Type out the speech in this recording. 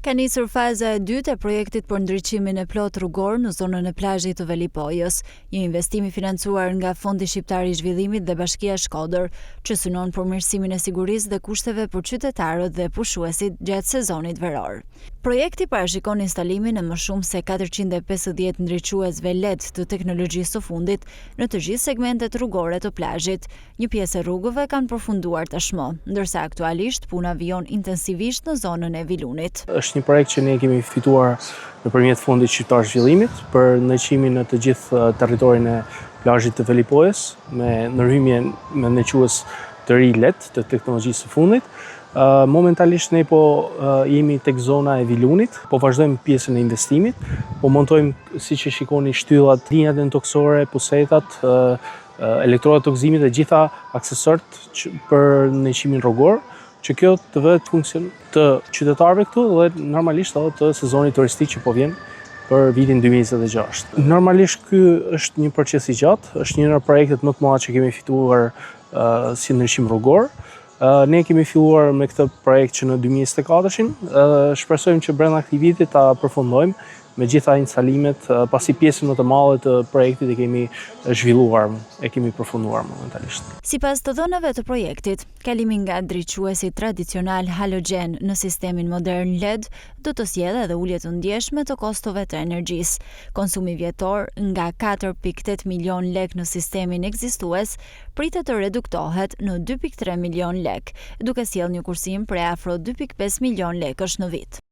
Ka nisur faza e dytë e projektit për ndriçimin e plot rrugor në zonën e plazhit të Velipojës, një investim i financuar nga Fondi Shqiptar i Zhvillimit dhe Bashkia Shkodër, që synon përmirësimin e sigurisë dhe kushteve për qytetarët dhe pushuesit gjatë sezonit veror. Projekti parashikon instalimin e më shumë se 450 ndriçuesve LED të teknologjisë së fundit në të gjithë segmentet rrugore të plazhit. Një pjesë e rrugëve kanë përfunduar tashmë, ndërsa aktualisht puna vijon intensivisht në zonën e Vilunit. Është një projekt që ne kemi fituar nëpërmjet Fondit Shqiptar Zhvillimit për ndriçimin në të gjithë territorin e plazhit të Velipojës me ndërhyrje me ndriçues të ri LED të teknologjisë së fundit. Momentalisht ne jemi tek zona e Vilunit, po vazhdojmë pjesën e investimit, po montojmë, siç e shikoni, shtyllat, linjat dentoksore, pusetat, elektrodat të gëzimit dhe gjitha aksesorët për ndriçimin rrugor, që kjo të vëhet funksion të qytetarëve këtu dhe normalisht edhe të sezonit turistik që po vjen për vitin 2026. Normalisht ky është një proces i gjatë, është një nga projektet më të mëdha që kemi fituar si ndriçim rrugor. Ne kemi filluar me këtë projekt që në 2024, shpresojmë që brenda këtij viti ta përfundojmë me gjitha instalimet, pasi pjesën më të madhe të projektit e kemi zhvilluar, e kemi përfunduar momentalisht. Sipas të dhënave të projektit, kalimi nga ndriçuesi tradicional halogjen në sistemin modern LED do të sjellë edhe ulje të ndjeshme të kostove të energjisë. Konsumi vjetor nga 4.8 milion lek në sistemin ekzistues pritet të reduktohet në 2.3 milion lek, duke sjellë një kursim prej afro 2.5 milion lekësh në vit.